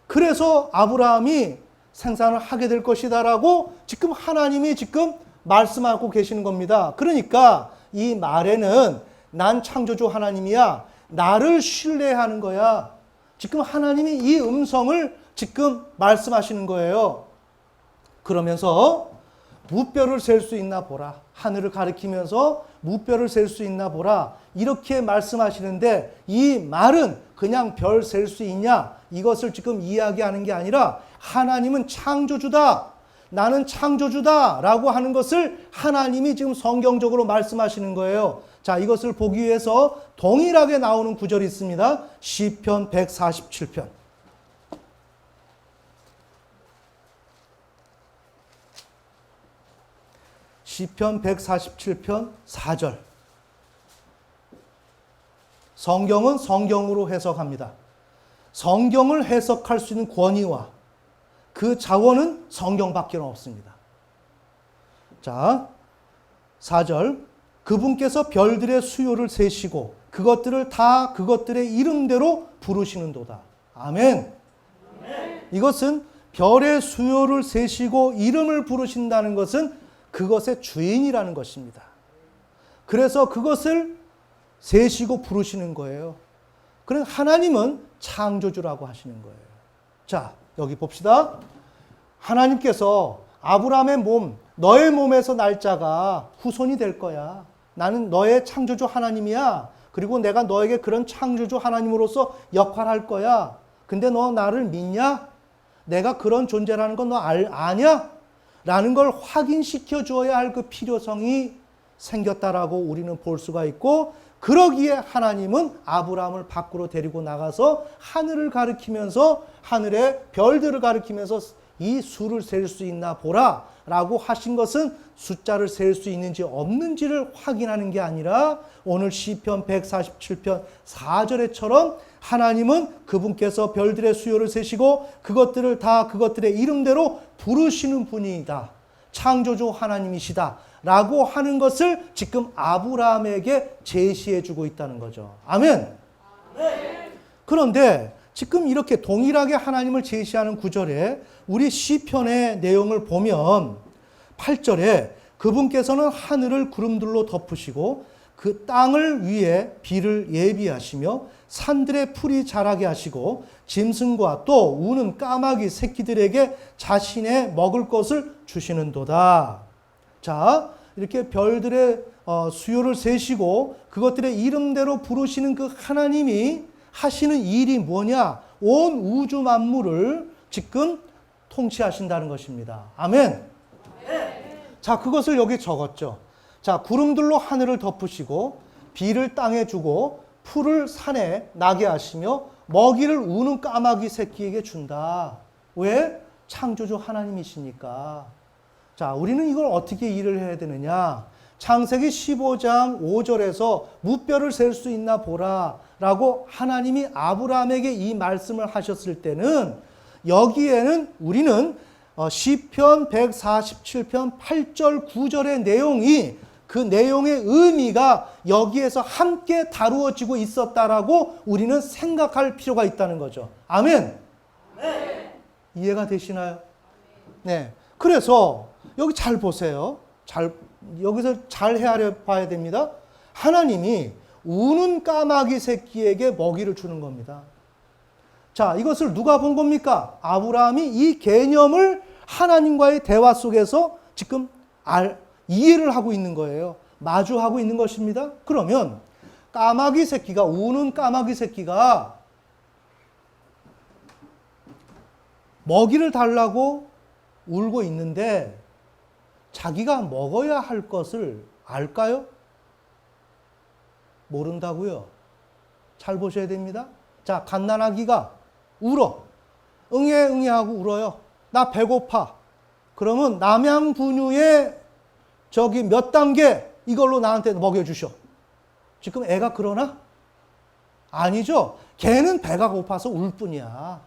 그래서 아브라함이 생산을 하게 될 것이다라고 지금 하나님이 지금 말씀하고 계시는 겁니다. 그러니까 이 말에는 난 창조주 하나님이야. 나를 신뢰하는 거야. 지금 하나님이 이 음성을 지금 말씀하시는 거예요. 그러면서 무뼈를 셀 수 있나 보라. 하늘을 가리키면서 무뼈를 셀 수 있나 보라. 이렇게 말씀하시는데 이 말은 그냥 별 셀 수 있냐? 이것을 지금 이야기하는 게 아니라 하나님은 창조주다. 나는 창조주다. 라고 하는 것을 하나님이 지금 성경적으로 말씀하시는 거예요. 자, 이것을 보기 위해서 동일하게 나오는 구절이 있습니다. 시편 147편. 시편 147편 4절. 성경은 성경으로 해석합니다. 성경을 해석할 수 있는 권위와 그 자원은 성경밖에 없습니다. 자, 4절. 그분께서 별들의 수요를 세시고 그것들을 다 그것들의 이름대로 부르시는도다. 아멘. 이것은 별의 수요를 세시고 이름을 부르신다는 것은 그것의 주인이라는 것입니다. 그래서 그것을 세시고 부르시는 거예요. 그럼 하나님은 창조주라고 하시는 거예요. 자, 여기 봅시다. 하나님께서 아브라함의 몸, 너의 몸에서 날 자가 후손이 될 거야. 나는 너의 창조주 하나님이야. 그리고 내가 너에게 그런 창조주 하나님으로서 역할할 거야. 근데 너 나를 믿냐? 내가 그런 존재라는 건 너 아냐? 라는 걸 확인시켜 주어야 할 그 필요성이 생겼다라고 우리는 볼 수가 있고, 그러기에 하나님은 아브라함을 밖으로 데리고 나가서 하늘을 가리키면서 하늘의 별들을 가리키면서 이 수를 셀 수 있나 보라 라고 하신 것은 숫자를 셀 수 있는지 없는지를 확인하는 게 아니라 오늘 시편 147편 4절에처럼 하나님은 그분께서 별들의 수요를 세시고 그것들을 다 그것들의 이름대로 부르시는 분이다. 창조주 하나님이시다. 라고 하는 것을 지금 아브라함에게 제시해 주고 있다는 거죠. 아멘. 그런데 지금 이렇게 동일하게 하나님을 제시하는 구절에 우리 시편의 내용을 보면 8절에 그분께서는 하늘을 구름들로 덮으시고 그 땅을 위에 비를 예비하시며 산들의 풀이 자라게 하시고 짐승과 또 우는 까마귀 새끼들에게 자신의 먹을 것을 주시는도다. 자, 이렇게 별들의 수요를 세시고 그것들의 이름대로 부르시는 그 하나님이 하시는 일이 뭐냐? 온 우주 만물을 지금 통치하신다는 것입니다. 아멘. 자, 그것을 여기 적었죠. 자, 구름들로 하늘을 덮으시고 비를 땅에 주고 풀을 산에 나게 하시며 먹이를 우는 까마귀 새끼에게 준다. 왜? 창조주 하나님이시니까. 자, 우리는 이걸 어떻게 이해를 해야 되느냐? 창세기 15장 5절에서 무뼈를 셀 수 있나 보라 라고 하나님이 아브라함에게 이 말씀을 하셨을 때는 여기에는 우리는 시편 147편 8절 9절의 내용이 그 내용의 의미가 여기에서 함께 다루어지고 있었다라고 우리는 생각할 필요가 있다는 거죠. 아멘. 네. 이해가 되시나요? 네. 그래서 여기 잘 보세요. 여기서 잘 헤아려 봐야 됩니다. 하나님이 우는 까마귀 새끼에게 먹이를 주는 겁니다. 자, 이것을 누가 본 겁니까? 아브라함이 이 개념을 하나님과의 대화 속에서 지금 이해를 하고 있는 거예요. 마주하고 있는 것입니다. 그러면 까마귀 새끼가, 우는 까마귀 새끼가 먹이를 달라고 울고 있는데 자기가 먹어야 할 것을 알까요? 모른다고요. 잘 보셔야 됩니다. 자, 갓난아기가 울어. 응애 하고 울어요. 나 배고파. 그러면 남양분유의 저기 몇 단계 이걸로 나한테 먹여주셔. 지금 애가 그러나? 아니죠. 걔는 배가 고파서 울 뿐이야.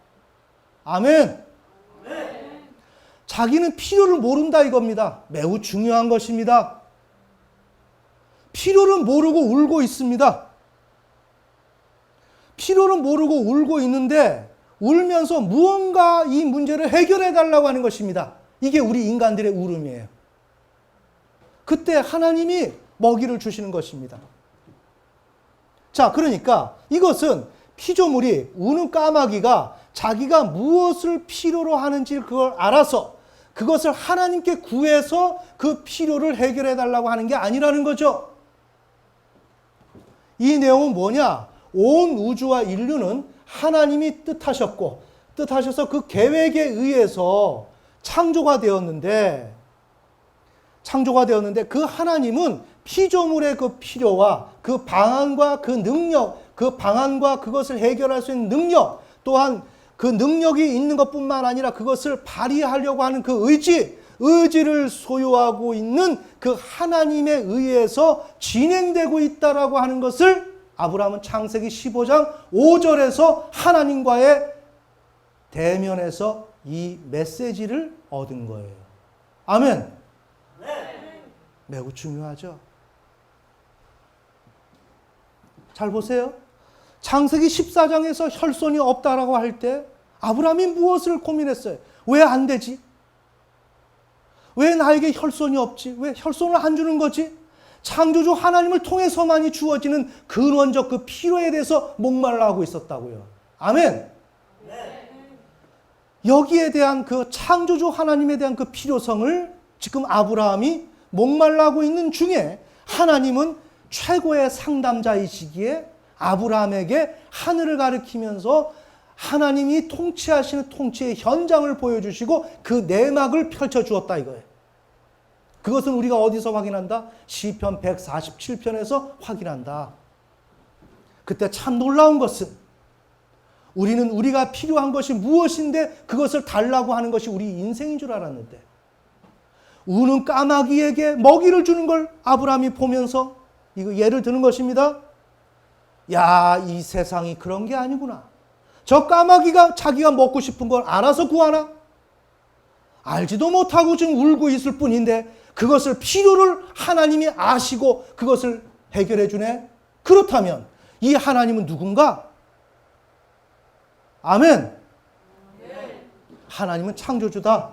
아멘. 자기는 필요를 모른다 이겁니다. 매우 중요한 것입니다. 필요를 모르고 울고 있습니다. 필요를 모르고 울고 있는데 울면서 무언가 이 문제를 해결해 달라고 하는 것입니다. 이게 우리 인간들의 울음이에요. 그때 하나님이 먹이를 주시는 것입니다. 자, 그러니까 이것은 피조물이, 우는 까마귀가 자기가 무엇을 필요로 하는지 그걸 알아서 그것을 하나님께 구해서 그 필요를 해결해 달라고 하는 게 아니라는 거죠. 이 내용은 뭐냐? 온 우주와 인류는 하나님이 뜻하셔서 그 계획에 의해서 창조가 되었는데 그 하나님은 피조물의 그 필요와 그 방안과 그 능력, 그 방안과 그것을 해결할 수 있는 능력, 또한 그 능력이 있는 것뿐만 아니라 그것을 발휘하려고 하는 그 의지를 소유하고 있는 그 하나님에 의해서 진행되고 있다라고 하는 것을 아브라함은 창세기 15장 5절에서 하나님과의 대면에서 이 메시지를 얻은 거예요. 아멘. 매우 중요하죠. 잘 보세요. 창세기 14장에서 혈손이 없다라고 할 때 아브라함이 무엇을 고민했어요? 왜 안 되지? 왜 나에게 혈손이 없지? 왜 혈손을 안 주는 거지? 창조주 하나님을 통해서만이 주어지는 근원적 그 필요에 대해서 목말라 하고 있었다고요. 아멘. 여기에 대한 그 창조주 하나님에 대한 그 필요성을 지금 아브라함이 목말라 하고 있는 중에 하나님은 최고의 상담자이시기에 아브라함에게 하늘을 가리키면서 하나님이 통치하시는 통치의 현장을 보여주시고 그 내막을 펼쳐주었다 이거예요. 그것은 우리가 어디서 확인한다? 시편 147편에서 확인한다. 그때 참 놀라운 것은 우리는 우리가 필요한 것이 무엇인데 그것을 달라고 하는 것이 우리 인생인 줄 알았는데 우는 까마귀에게 먹이를 주는 걸 아브라함이 보면서 이거 예를 드는 것입니다. 야, 이 세상이 그런 게 아니구나. 저 까마귀가 자기가 먹고 싶은 걸 알아서 구하나? 알지도 못하고 지금 울고 있을 뿐인데 그것을 필요를 하나님이 아시고 그것을 해결해 주네? 그렇다면 이 하나님은 누군가? 아멘. 하나님은 창조주다.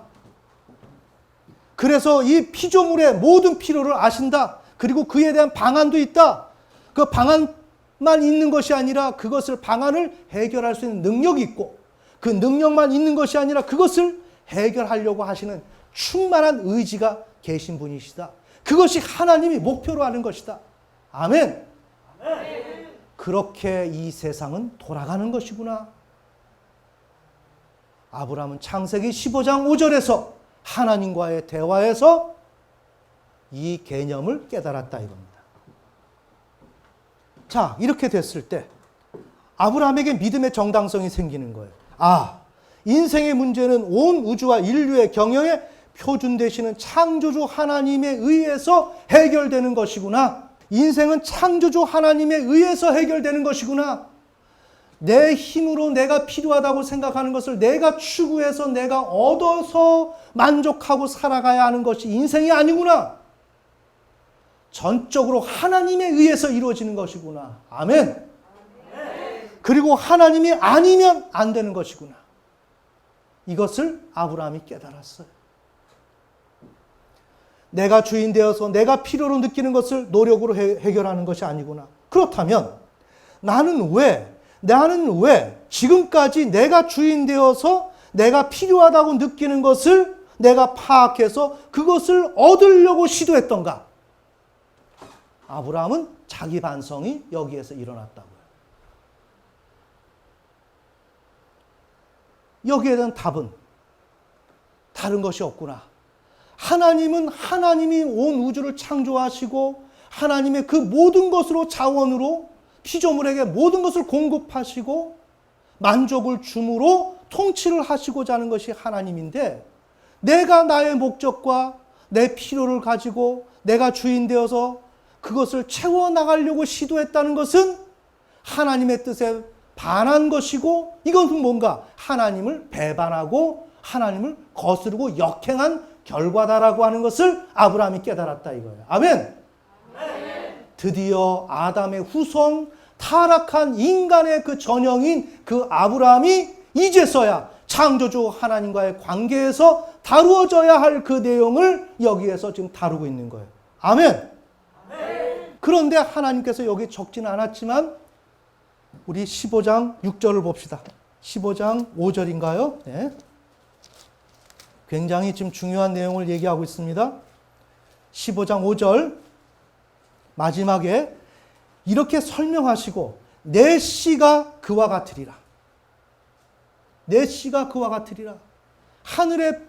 그래서 이 피조물의 모든 필요를 아신다. 그리고 그에 대한 방안도 있다. 그 방안만 있는 것이 아니라 그것을 방안을 해결할 수 있는 능력이 있고 그 능력만 있는 것이 아니라 그것을 해결하려고 하시는 충만한 의지가 계신 분이시다. 그것이 하나님이 목표로 하는 것이다. 아멘. 그렇게 이 세상은 돌아가는 것이구나. 아브라함은 창세기 15장 5절에서 하나님과의 대화에서 이 개념을 깨달았다 이겁니다. 자, 이렇게 됐을 때 아브라함에게 믿음의 정당성이 생기는 거예요. 아, 인생의 문제는 온 우주와 인류의 경영에 표준 되시는 창조주 하나님에 의해서 해결되는 것이구나. 인생은 창조주 하나님에 의해서 해결되는 것이구나. 내 힘으로 내가 필요하다고 생각하는 것을 내가 추구해서 내가 얻어서 만족하고 살아가야 하는 것이 인생이 아니구나. 전적으로 하나님에 의해서 이루어지는 것이구나. 아멘. 그리고 하나님이 아니면 안 되는 것이구나. 이것을 아브라함이 깨달았어요. 내가 주인 되어서 내가 필요로 느끼는 것을 노력으로 해결하는 것이 아니구나. 그렇다면 나는 왜 지금까지 내가 주인 되어서 내가 필요하다고 느끼는 것을 내가 파악해서 그것을 얻으려고 시도했던가? 아브라함은 자기 반성이 여기에서 일어났다고요. 여기에 대한 답은 다른 것이 없구나. 하나님은 하나님이 온 우주를 창조하시고 하나님의 그 모든 것으로 자원으로 피조물에게 모든 것을 공급하시고 만족을 줌으로 통치를 하시고자 하는 것이 하나님인데 내가 나의 목적과 내 필요를 가지고 내가 주인 되어서 그것을 채워나가려고 시도했다는 것은 하나님의 뜻에 반한 것이고 이것은 뭔가 하나님을 배반하고 하나님을 거스르고 역행한 결과다라고 하는 것을 아브라함이 깨달았다 이거예요. 아멘. 드디어 아담의 후손, 타락한 인간의 그 전형인 그 아브라함이 이제서야 창조주 하나님과의 관계에서 다루어져야 할 그 내용을 여기에서 지금 다루고 있는 거예요. 아멘. 그런데 하나님께서 여기 적지는 않았지만 우리 15장 6절을 봅시다. 15장 5절인가요? 네. 굉장히 지금 중요한 내용을 얘기하고 있습니다. 15장 5절 마지막에 이렇게 설명하시고 내 씨가 그와 같으리라. 내 씨가 그와 같으리라. 하늘의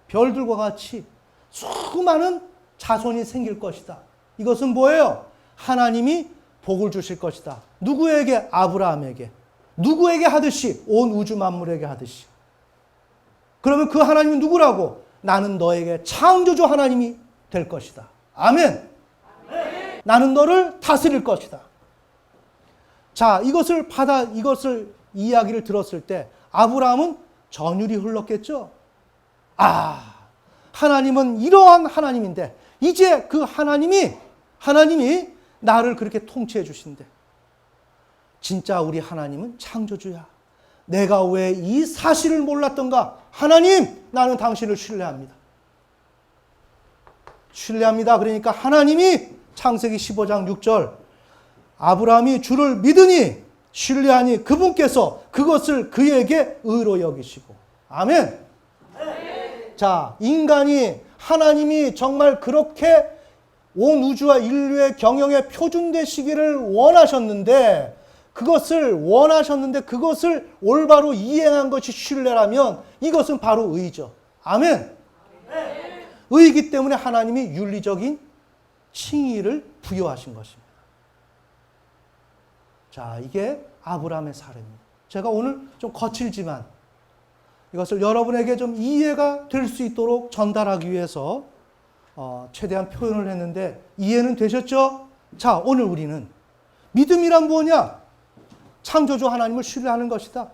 별들과 같이 수많은 자손이 생길 것이다. 이것은 뭐예요? 하나님이 복을 주실 것이다. 누구에게? 아브라함에게. 누구에게 하듯이? 온 우주 만물에게 하듯이. 그러면 그 하나님은 누구라고? 나는 너에게 창조주 하나님이 될 것이다. 아멘. 나는 너를 다스릴 것이다. 자, 이것을 이야기를 들었을 때 아브라함은 전율이 흘렀겠죠? 아, 하나님은 이러한 하나님인데 이제 그 하나님이 나를 그렇게 통치해 주신대. 진짜 우리 하나님은 창조주야. 내가 왜 이 사실을 몰랐던가? 하나님, 나는 당신을 신뢰합니다. 신뢰합니다. 그러니까 하나님이 창세기 15장 6절 아브라함이 주를 믿으니 신뢰하니 그분께서 그것을 그에게 의로 여기시고. 아멘. 자, 하나님이 정말 그렇게 온 우주와 인류의 경영에 표준되시기를 원하셨는데 그것을 올바로 이행한 것이 신뢰라면 이것은 바로 의죠. 아멘. 의이기 때문에 하나님이 윤리적인 칭의를 부여하신 것입니다. 자, 이게 아브라함의 사례입니다. 제가 오늘 좀 거칠지만 이것을 여러분에게 좀 이해가 될 수 있도록 전달하기 위해서 최대한 표현을 했는데 이해는 되셨죠? 자, 오늘 우리는 믿음이란 뭐냐? 창조주 하나님을 신뢰하는 것이다.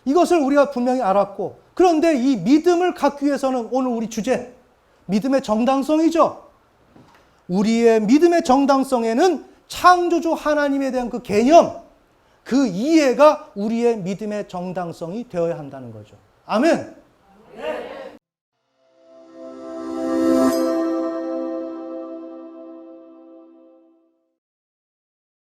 이것을 우리가 분명히 알았고, 그런데 이 믿음을 갖기 위해서는 오늘 우리 주제, 믿음의 정당성이죠. 우리의 믿음의 정당성에는 창조주 하나님에 대한 그 개념, 그 이해가 우리의 믿음의 정당성이 되어야 한다는 거죠. 아멘.